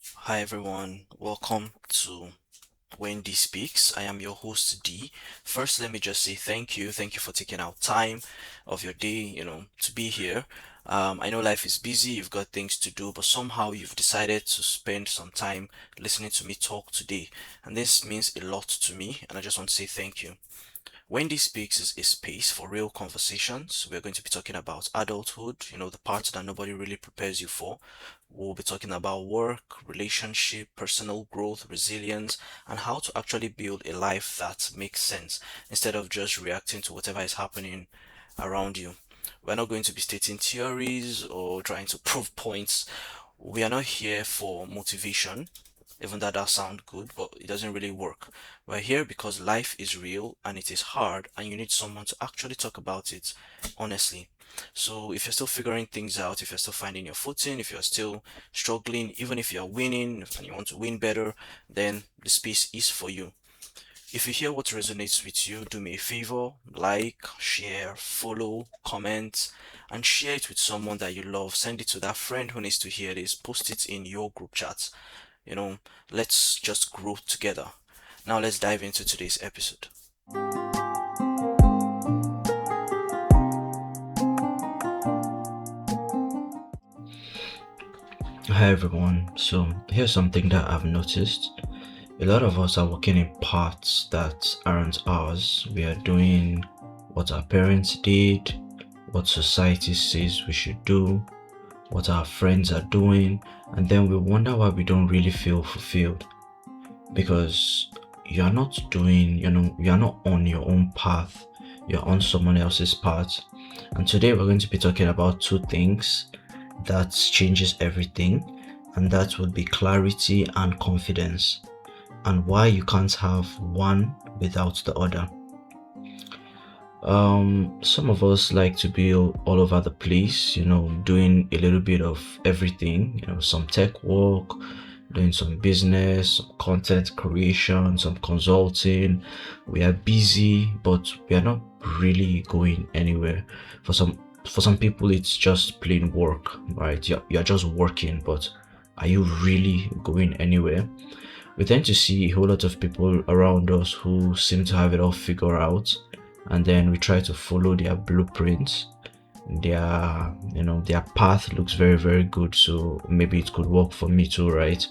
Hi everyone, welcome to Wendy Speaks. I am your host D. First, let me just say thank you. Thank you for taking out time of your day, to be here. I know life is busy, you've got things to do, but somehow you've decided to spend some time listening to me talk today. And this means a lot to me, and I just want to say thank you. Wendy Speaks is a space for real conversations. We're going to be talking about adulthood, the parts that nobody really prepares you for. We'll be talking about work, relationship, personal growth, resilience, and how to actually build a life that makes sense instead of just reacting to whatever is happening around you. We're not going to be stating theories or trying to prove points. We are not here for motivation, even that does sound good, but it doesn't really work. We're here because life is real and it is hard, and you need someone to actually talk about it honestly. So, if you're still figuring things out, if you're still finding your footing, if you're still struggling, even if you're winning and you want to win better, then the space is for you. If you hear what resonates with you, do me a favor, like, share, follow, comment, and share it with someone that you love. Send it to that friend who needs to hear this. Post it in your group chats. You know, let's just grow together. Now let's dive into today's episode. Hi everyone. So here's something that I've noticed. A lot of us are working in parts that aren't ours. We are doing what our parents did, what society says we should do, what our friends are doing, and then we wonder why we don't really feel fulfilled. Because you are not doing, you are not on your own path, you're on someone else's path. And today we're going to be talking about two things that changes everything, and that would be clarity and confidence, and why you can't have one without the other. Some of us like to be all over the place, doing a little bit of everything, some tech work, doing some business, some content creation, some consulting. We are busy, but we are not really going anywhere. For some people, it's just plain work, right? You're just working, but are you really going anywhere? We tend to see a whole lot of people around us who seem to have it all figured out, and then we try to follow their blueprints. Their path looks very, very good, so maybe it could work for me too, right?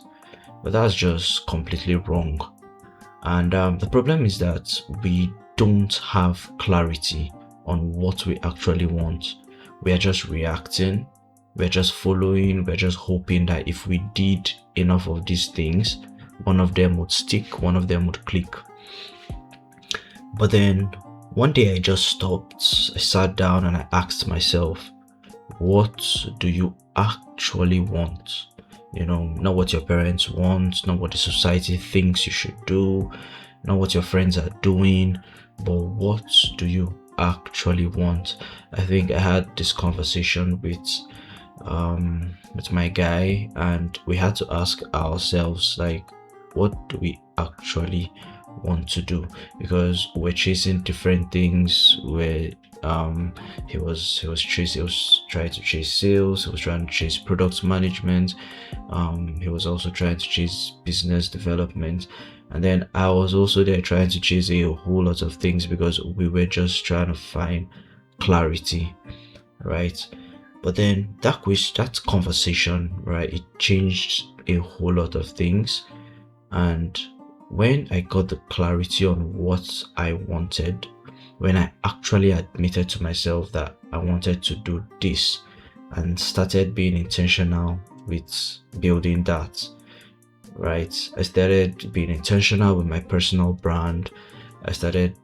But that's just completely wrong. And the problem is that we don't have clarity on what we actually want. We are just reacting, we're just following, we're just hoping that if we did enough of these things, one of them would stick, one of them would click. But then one day I just stopped, I sat down and I asked myself, what do you actually want? Not what your parents want, not what the society thinks you should do, not what your friends are doing, but what do you actually want? I think I had this conversation with my guy, and we had to ask ourselves, like, what do we actually want to do? Because we're chasing different things. Where he was trying to chase sales, he was trying to chase product management, he was also trying to chase business development, and then I was also there trying to chase a whole lot of things because we were just trying to find clarity, right? But then that conversation, right, it changed a whole lot of things. And when I got the clarity on what I wanted, when I actually admitted to myself that I wanted to do this and started being intentional with building that, right? I started being intentional with my personal brand. I started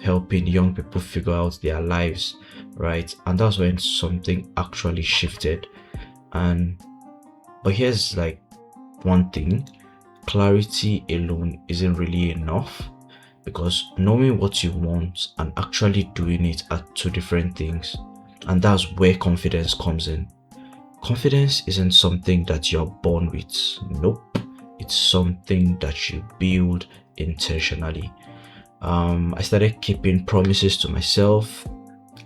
helping young people figure out their lives, right? And that's when something actually shifted. And but here's like one thing: clarity alone isn't really enough, because knowing what you want and actually doing it are two different things. And that's where confidence comes in. Confidence isn't something that you're born with. Nope. It's something that you build intentionally. I started keeping promises to myself,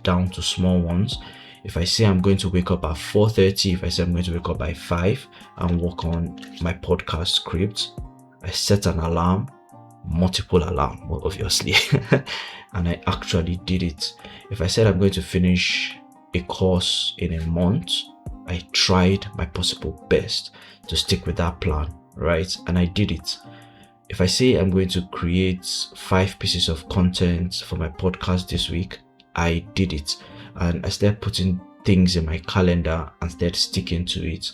down to small ones. If I say I'm going to wake up at 4:30, if I say I'm going to wake up by 5 and work on my podcast script, I set an alarm, multiple alarm, obviously, and I actually did it. If I said I'm going to finish a course in a month, I tried my possible best to stick with that plan, right? And I did it. If I say I'm going to create 5 pieces of content for my podcast this week, I did it. And I started putting things in my calendar and started sticking to it,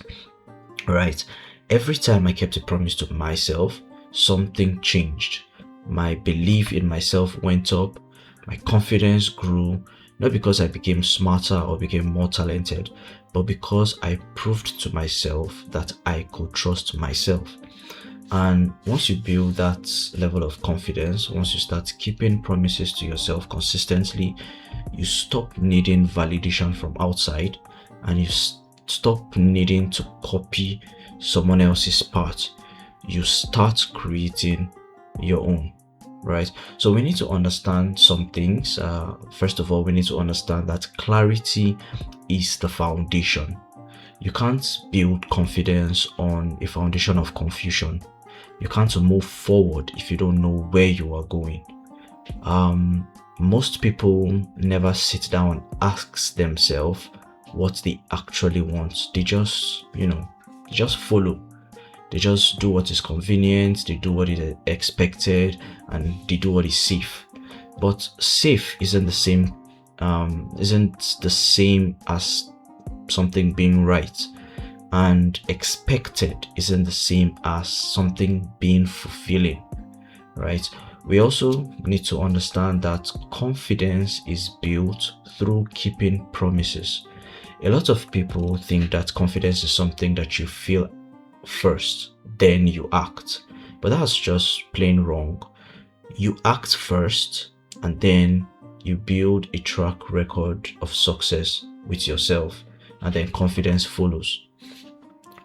right? Every time I kept a promise to myself, something changed. My belief in myself went up, my confidence grew, not because I became smarter or became more talented, but because I proved to myself that I could trust myself. And once you build that level of confidence, once you start keeping promises to yourself consistently, you stop needing validation from outside, and you stop needing to copy someone else's part. You start creating your own, right? So we need to understand some things. First of all, we need to understand that clarity is the foundation. You can't build confidence on a foundation of confusion. You can't move forward if you don't know where you are going. Most people never sit down and ask themselves what they actually want. They just, just follow. They just do what is convenient, they do what is expected, and they do what is safe. But safe isn't the same as something being right, and expected isn't the same as something being fulfilling, right? We also need to understand that confidence is built through keeping promises. A lot of people think that confidence is something that you feel first, then you act, but that's just plain wrong. You act first, and then you build a track record of success with yourself, and then confidence follows.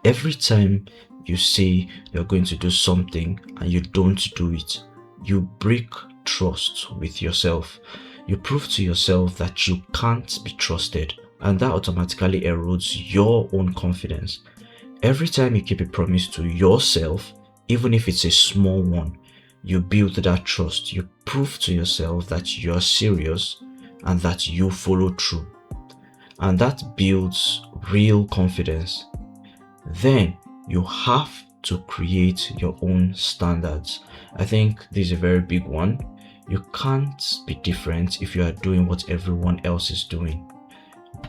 Every time you say you're going to do something and you don't do it, you break trust with yourself. You prove to yourself that you can't be trusted, and that automatically erodes your own confidence. Every time you keep a promise to yourself, even if it's a small one, you build that trust. You prove to yourself that you're serious and that you follow through. And that builds real confidence. Then you have to create your own standards. I think this is a very big one. You can't be different if you are doing what everyone else is doing.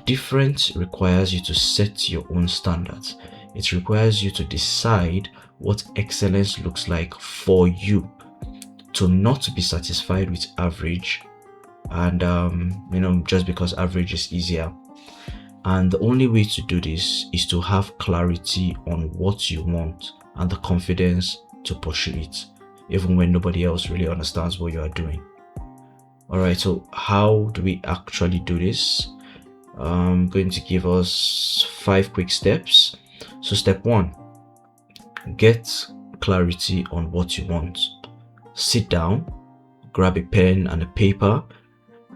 Different requires you to set your own standards. It requires you to decide what excellence looks like for you, to not be satisfied with average, and just because average is easier. And the only way to do this is to have clarity on what you want and the confidence to pursue it, even when nobody else really understands what you are doing. Alright, so how do we actually do this? I'm going to give us 5 quick steps. So step 1, get clarity on what you want. Sit down, grab a pen and a paper,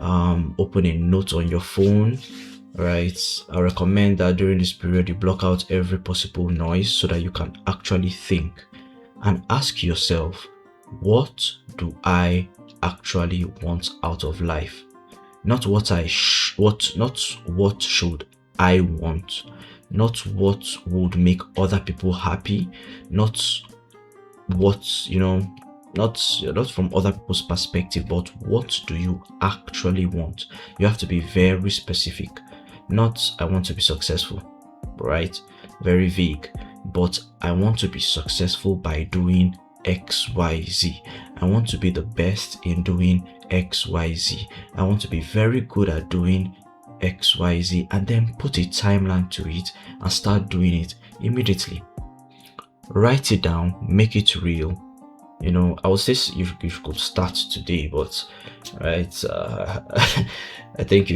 open a note on your phone. Right, I recommend that during this period you block out every possible noise so that you can actually think and ask yourself, what do I actually want out of life? Not what should I want, not what would make other people happy, not what not from other people's perspective, but what do you actually want? You have to be very specific. Not I want to be successful, right? Very vague. But I want to be successful by doing XYZ. I want to be the best in doing XYZ. I want to be very good at doing XYZ, and then put a timeline to it and start doing it immediately. Write it down, make it real. I would say you could start today, but right, I think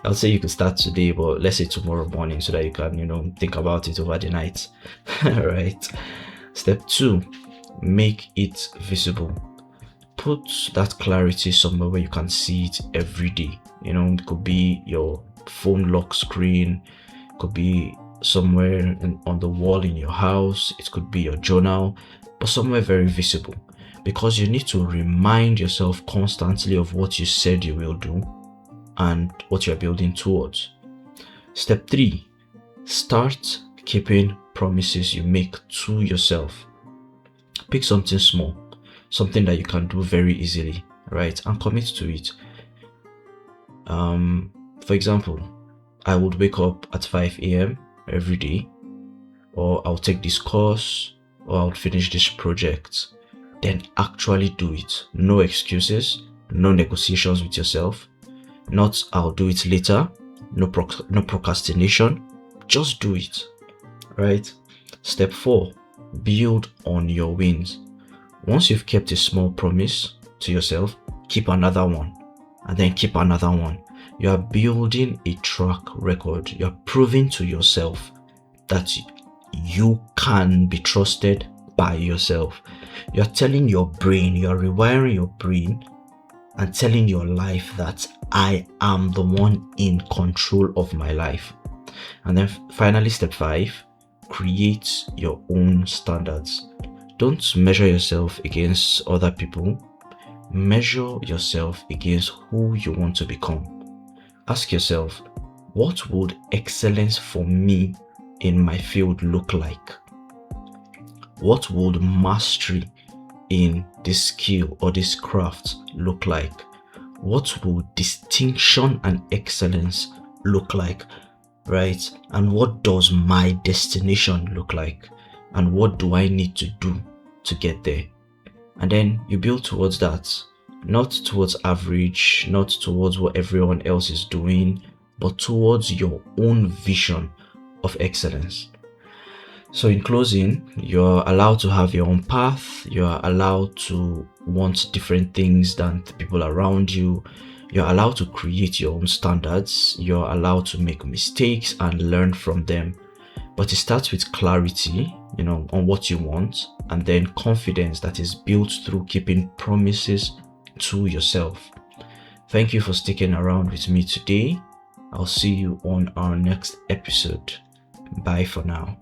I'll say you could start today, but let's say tomorrow morning so that you can think about it over the night. Right. Step 2, make it visible. Put that clarity somewhere where you can see it every day. It could be your phone lock screen, could be somewhere on the wall in your house, it could be your journal, but somewhere very visible, because you need to remind yourself constantly of what you said you will do and what you're building towards. Step 3, start keeping promises you make to yourself. Pick something small, something that you can do very easily, right? And commit to it. For example, I would wake up at 5 a.m. every day, or I'll take this course, or I'll finish this project. Then actually do it. No excuses, no negotiations with yourself. Not I'll do it later, no procrastination. Just do it, right? Step 4, build on your wins. Once you've kept a small promise to yourself, keep another one, and then keep another one. You are building a track record. You are proving to yourself that you can be trusted by yourself. You are telling your brain, you are rewiring your brain and telling your life that I am the one in control of my life. And then finally, step 5, create your own standards. Don't measure yourself against other people. Measure yourself against who you want to become. Ask yourself, what would excellence for me in my field look like? What would mastery in this skill or this craft look like? What would distinction and excellence look like, right? And what does my destination look like? And what do I need to do to get there? And then you build towards that, not towards average, not towards what everyone else is doing, but towards your own vision of excellence. So in closing, you're allowed to have your own path. You're allowed to want different things than the people around you. You're allowed to create your own standards. You're allowed to make mistakes and learn from them. But it starts with clarity, on what you want, and then confidence that is built through keeping promises to yourself. Thank you for sticking around with me today. I'll see you on our next episode. Bye for now.